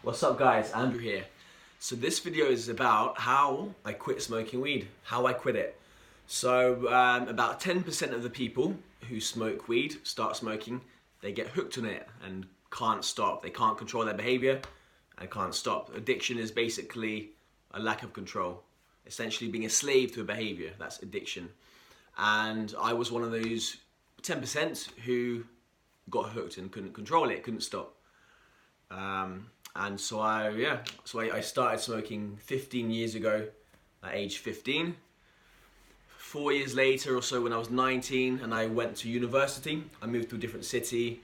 What's up guys, Andrew here. So this video is about how I quit smoking weed, how I quit it. So about 10% of the people who smoke weed, start smoking, they get hooked on it and can't stop. They can't control their behavior and can't stop. Addiction is basically a lack of control. Essentially being a slave to a behavior, that's addiction. And I was one of those 10% who got hooked and couldn't control it, couldn't stop. And so I started smoking 15 years ago at age 15. 4 years later or so when I was 19 and I went to university, I moved to a different city,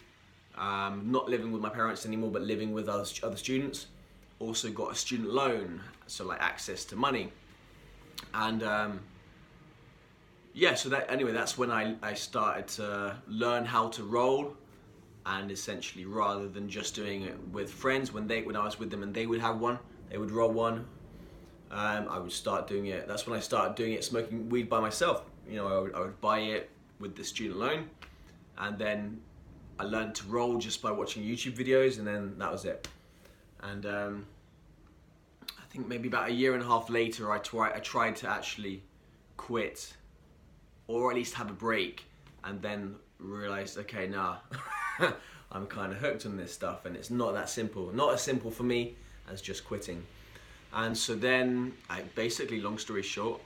not living with my parents anymore but living with other students. Also got a student loan, so like access to money. And so that's when I started to learn how to roll. And essentially, rather than just doing it with friends, when I was with them and they would have one, they would roll one, I would start doing it. That's when I started doing it, smoking weed by myself. You know, I would buy it with the student loan, and then I learned to roll just by watching YouTube videos, and then that was it. And I think maybe about a year and a half later, I tried to actually quit, or at least have a break, and then realized, okay, nah. I'm kind of hooked on this stuff and it's not that simple. Not as simple for me as just quitting. And so then, long story short,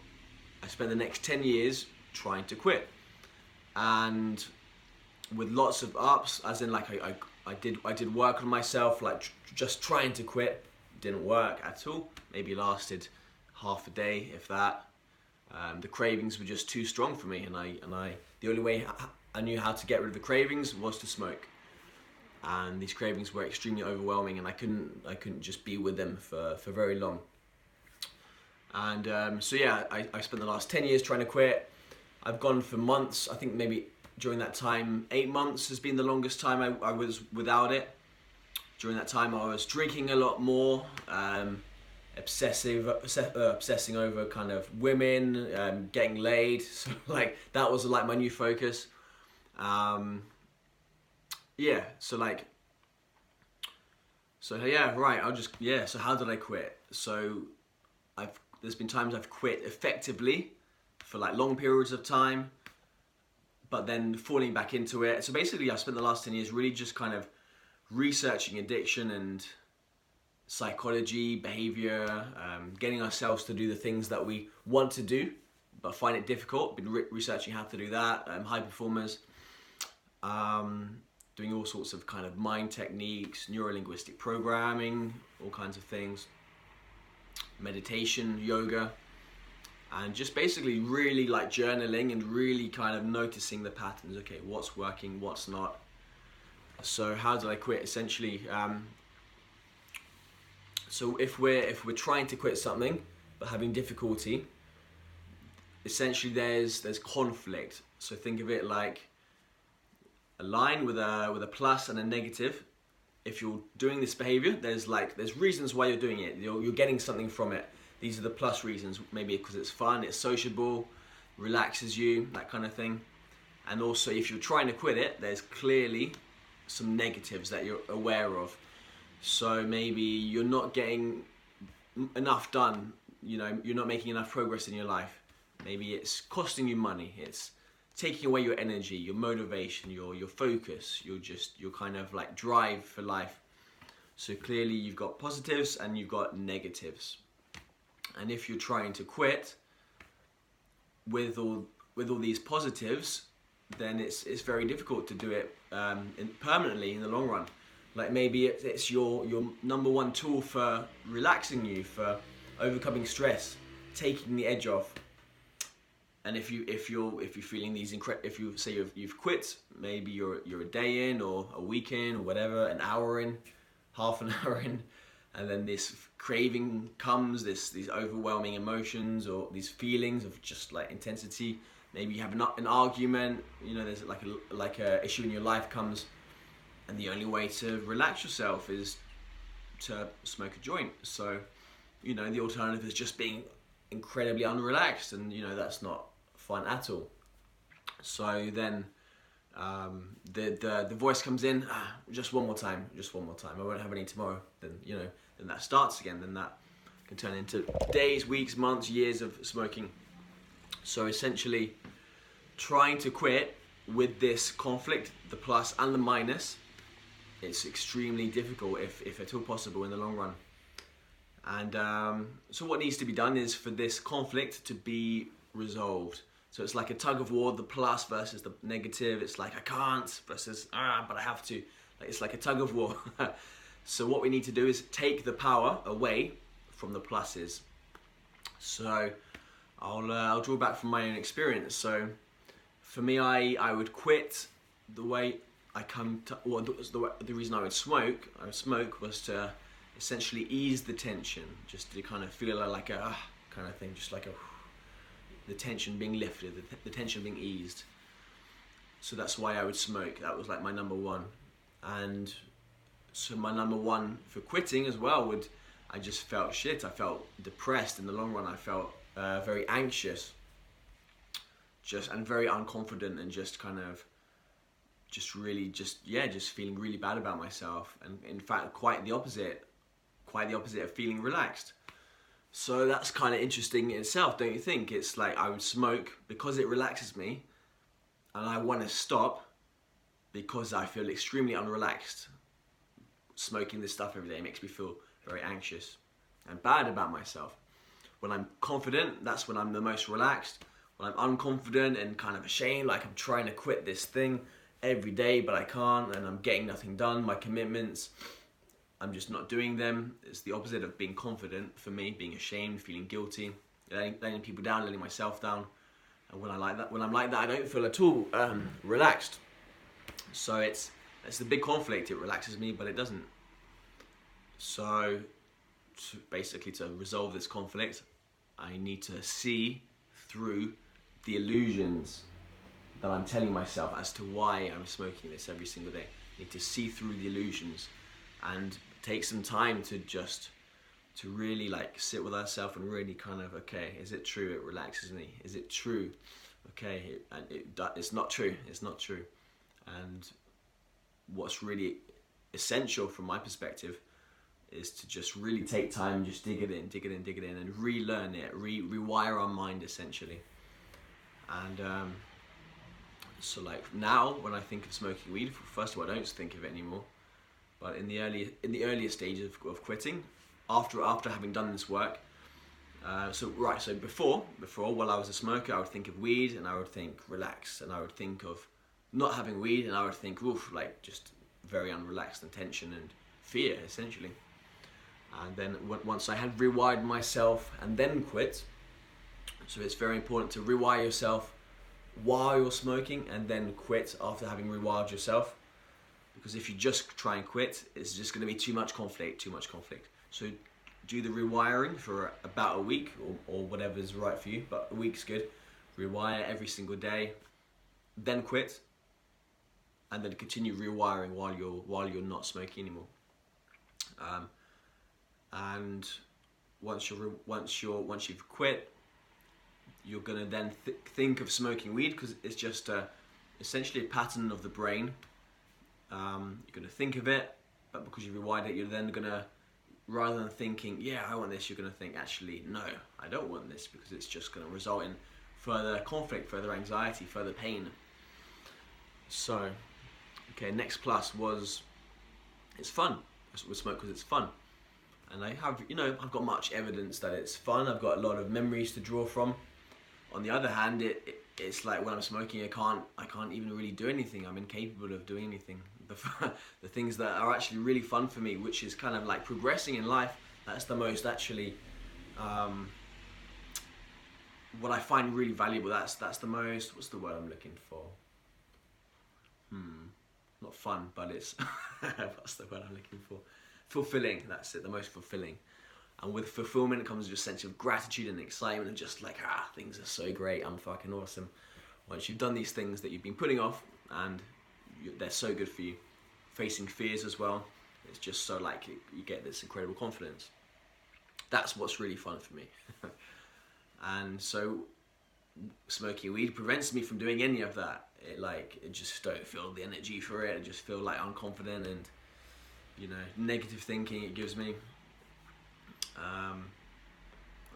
I spent the next 10 years trying to quit. And with lots of ups, as in like I did work on myself, like just trying to quit. Didn't work at all. Maybe lasted half a day, if that. The cravings were just too strong for me, and the only way I knew how to get rid of the cravings was to smoke. And these cravings were extremely overwhelming, and I couldn't just be with them for very long. And I spent the last 10 years trying to quit. I've gone for months. I think maybe during that time, 8 months has been the longest time I was without it. During that time, I was drinking a lot more. Obsessing over kind of women, getting laid. So like that was like my new focus. So how did I quit? So there's been times I've quit effectively for like long periods of time, but then falling back into it. So basically I spent the last 10 years really just kind of researching addiction and psychology, behavior, getting ourselves to do the things that we want to do but find it difficult. Been researching how to do that, high performers, doing all sorts of kind of mind techniques, neuro-linguistic programming, all kinds of things, meditation, yoga, and just basically really like journaling and really kind of noticing the patterns. Okay, what's working, what's not. So how did I quit? Essentially, so if we're trying to quit something but having difficulty, essentially there's conflict. So think of it like a line with a plus and a negative. If you're doing this behavior, there's reasons why you're doing it. You're getting something from it. These are the plus reasons, maybe because it's fun, it's sociable, relaxes you, that kind of thing. And also if you're trying to quit it, there's clearly some negatives that you're aware of. So maybe you're not getting enough done, you know, you're not making enough progress in your life. Maybe it's costing you money, it's taking away your energy, your motivation, your focus, your kind of like drive for life. So clearly you've got positives and you've got negatives. And if you're trying to quit with all these positives, then it's very difficult to do it permanently in the long run. Like maybe it's your number one tool for relaxing you, for overcoming stress, taking the edge off. And if you're feeling these if you say you've quit, maybe you're a day in or a week in or whatever, an hour in, half an hour in, and then this craving comes, these overwhelming emotions or these feelings of just like intensity. Maybe you have an argument, you know, there's like a issue in your life comes, and the only way to relax yourself is to smoke a joint. So, you know, the alternative is just being incredibly unrelaxed, and you know that's not fun at all. So then The voice comes in, just one more time, I won't have any tomorrow. Then then that starts again. Then that can turn into days, weeks, months, years of smoking. So essentially, trying to quit with this conflict, the plus and the minus, it's extremely difficult, if at all possible, in the long run. And so what needs to be done is for this conflict to be resolved. So it's like a tug of war, the plus versus the negative. It's like I can't versus but I have to. It's like a tug of war. So what we need to do is take the power away from the pluses. So I'll draw back from my own experience. So for me, I would quit the way I come to, well, the reason I would smoke was to essentially ease the tension, just to kind of feel like a kind of thing, just like the tension being lifted, the tension being eased. So that's why I would smoke. That was like my number one. And so my number one for quitting as well I just felt shit. I felt depressed in the long run. I felt very anxious, and very unconfident, and just kind of just feeling really bad about myself. And in fact, quite the opposite of feeling relaxed. So that's kind of interesting in itself, don't you think? It's like I would smoke because it relaxes me, and I want to stop because I feel extremely unrelaxed. Smoking this stuff every day makes me feel very anxious and bad about myself. When I'm confident, that's when I'm the most relaxed. When I'm unconfident and kind of ashamed, like I'm trying to quit this thing every day, but I can't, and I'm getting nothing done, my commitments, I'm just not doing them. It's the opposite of being confident for me, being ashamed, feeling guilty, letting people down, letting myself down. And when I'm like that, I don't feel at all relaxed. So it's the big conflict. It relaxes me, but it doesn't. So basically, to resolve this conflict, I need to see through the illusions that I'm telling myself as to why I'm smoking this every single day. I need to see through the illusions and take some time to really like sit with ourselves and really kind of, okay, is it true it relaxes me? Is it true? Okay, it's not true. It's not true. And what's really essential from my perspective is to just really take time, just dig it in, and relearn it, rewire our mind essentially. And so like now, when I think of smoking weed, first of all, I don't think of it anymore. But in the earlier stages of quitting, after having done this work, so before while I was a smoker, I would think of weed and I would think relax, and I would think of not having weed and I would think like just very unrelaxed and tension and fear essentially. And then once I had rewired myself and then quit, so it's very important to rewire yourself while you're smoking and then quit after having rewired yourself. Because if you just try and quit, it's just going to be too much conflict. So do the rewiring for about a week or whatever's right for you, but a week's good. Rewire every single day, then quit, and then continue rewiring while you're not smoking anymore. And once you've quit, you're gonna then think of smoking weed, because it's just essentially a pattern of the brain. You're gonna think of it, but because you've rewired it, you're then gonna, rather than thinking, yeah, I want this, you're gonna think, actually, no, I don't want this, because it's just gonna result in further conflict, further anxiety, further pain. So, okay, next plus was, it's fun. I smoke because it's fun. And I've got much evidence that it's fun. I've got a lot of memories to draw from. On the other hand, it's like when I'm smoking, I can't even really do anything. I'm incapable of doing anything. The things that are actually really fun for me, which is kind of like progressing in life, that's the most actually, what I find really valuable. That's the most, what's the word I'm looking for? Not fun, but it's, what's the word I'm looking for? Fulfilling, that's it, the most fulfilling. And with fulfillment comes just a sense of gratitude and excitement and just like, things are so great, I'm fucking awesome. Once you've done these things that you've been putting off and they're so good for you. Facing fears as well, it's just so like you get this incredible confidence. That's what's really fun for me. And so smoking weed prevents me from doing any of that. It just don't feel the energy for it. I just feel like unconfident and, you know, negative thinking it gives me.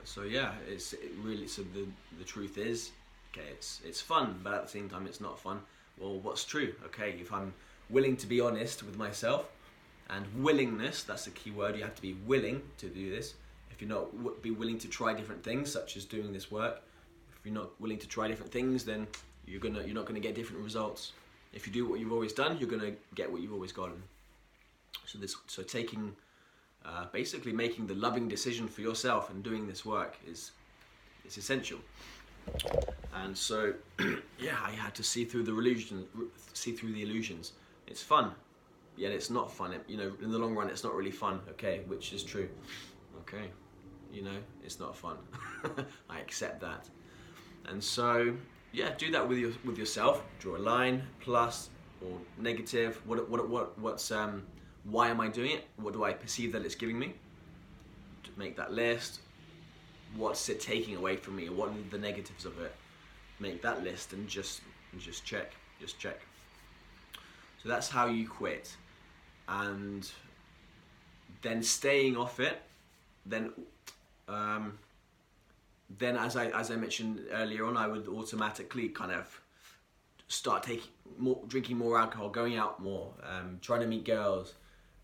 So yeah, so the truth is, okay, it's fun, but at the same time it's not fun. Well, what's true? Okay, if I'm willing to be honest with myself, and willingness, that's the key word. You have to be willing to do this. If you're not be willing to try different things, such as doing this work, if you're not willing to try different things, then you're not gonna get different results. If you do what you've always done, you're gonna get what you've always gotten. So taking, basically making the loving decision for yourself and doing this work is essential. And so, yeah, I had to see through the illusions. It's fun, yet it's not fun. You know, in the long run, it's not really fun. Okay, which is true. Okay, you know, it's not fun. I accept that. And so, yeah, do that with yourself. Draw a line, plus or negative. Why am I doing it? What do I perceive that it's giving me? To make that list. What's it taking away from me? What are the negatives of it? Make that list and just check. So that's how you quit. And then staying off it, then as I mentioned earlier on, I would automatically kind of start drinking more alcohol, going out more, trying to meet girls,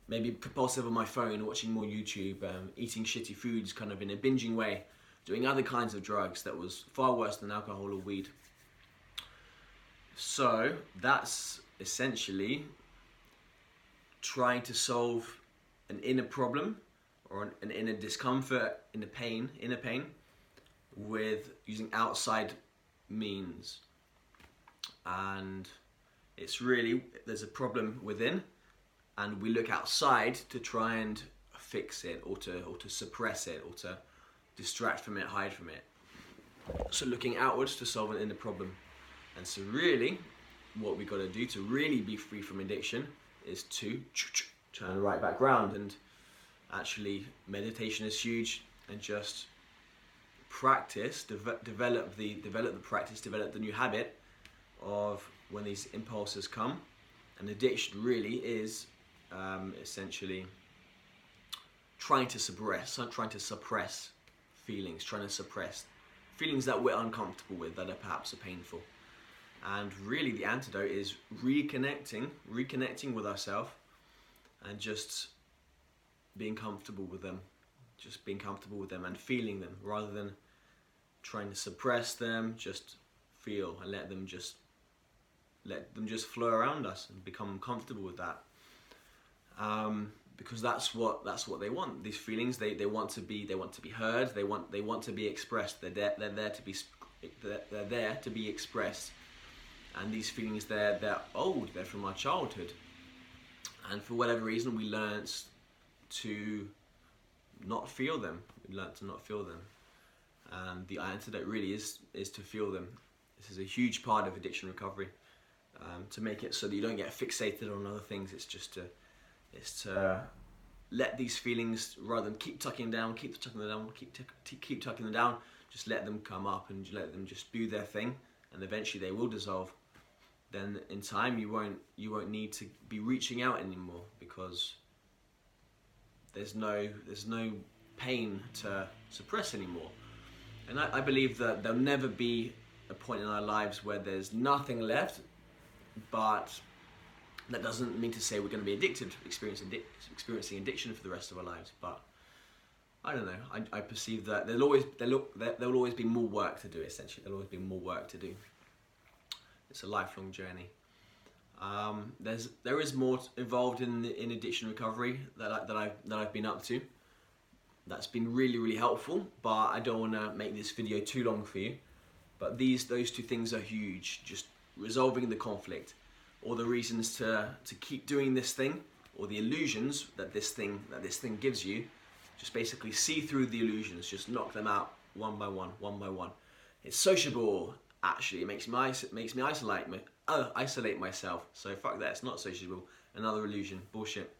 maybe compulsive on my phone, watching more YouTube, eating shitty foods kind of in a binging way, doing other kinds of drugs that was far worse than alcohol or weed. So that's essentially trying to solve an inner problem or an inner discomfort, inner pain, with using outside means. And it's really, there's a problem within, and we look outside to try and fix it or to suppress it or to distract from it, hide from it. So looking outwards to solve an inner problem. And so really, what we got to do to really be free from addiction is to turn right back round. And actually, meditation is huge, and just practice, develop the practice, develop the new habit of when these impulses come. And addiction really is essentially trying to suppress feelings that we're uncomfortable with, that are perhaps painful. And really the antidote is reconnecting with ourselves and just being comfortable with them. Just being comfortable with them and feeling them, rather than trying to suppress them. Just feel and let them just flow around us and become comfortable with that. Because that's what they want. These feelings, they want to be heard. They want to be expressed. They're there to be expressed. And these feelings, they're old. They're from our childhood. And for whatever reason, we learned to not feel them. And the antidote really is to feel them. This is a huge part of addiction recovery. To make it so that you don't get fixated on other things. It's to let these feelings, rather than keep tucking them down, just let them come up and let them just do their thing, and eventually they will dissolve. Then in time you won't need to be reaching out anymore, because there's no pain to suppress anymore. And I believe that there'll never be a point in our lives where there's nothing left, but that doesn't mean to say we're going to be addicted, experiencing addiction for the rest of our lives. But I don't know. I perceive that there'll always be more work to do. Essentially, there'll always be more work to do. It's a lifelong journey. There is more involved in addiction recovery that I've been up to. That's been really, really helpful. But I don't want to make this video too long for you. But those two things are huge. Just resolving the conflict, or the reasons to keep doing this thing, or the illusions that this thing gives you. Just basically see through the illusions. Just knock them out one by one. It's sociable. Actually, it makes me isolate myself. So fuck that. It's not sociable. Another illusion. Bullshit.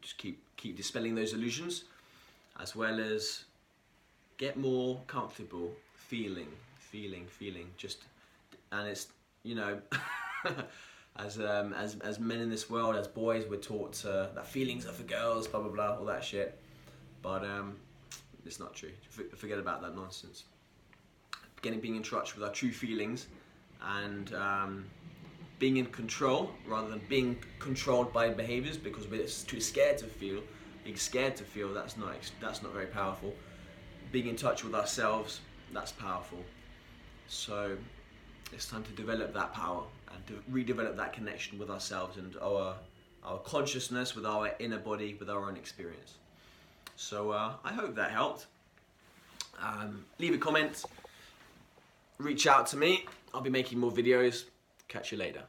Just keep dispelling those illusions, as well as get more comfortable. feeling, just, and it's, you know, as men in this world, as boys, we're taught that feelings are for girls, blah blah blah, all that shit. But it's not true. Forget about that nonsense. Being in touch with our true feelings, and being in control rather than being controlled by behaviors because we're too scared to feel. Being scared to feel, that's not very powerful. Being in touch with ourselves, that's powerful. So it's time to develop that power and to redevelop that connection with ourselves and our consciousness, with our inner body, with our own experience. So I hope that helped. Leave a comment, reach out to me. I'll be making more videos. Catch you later.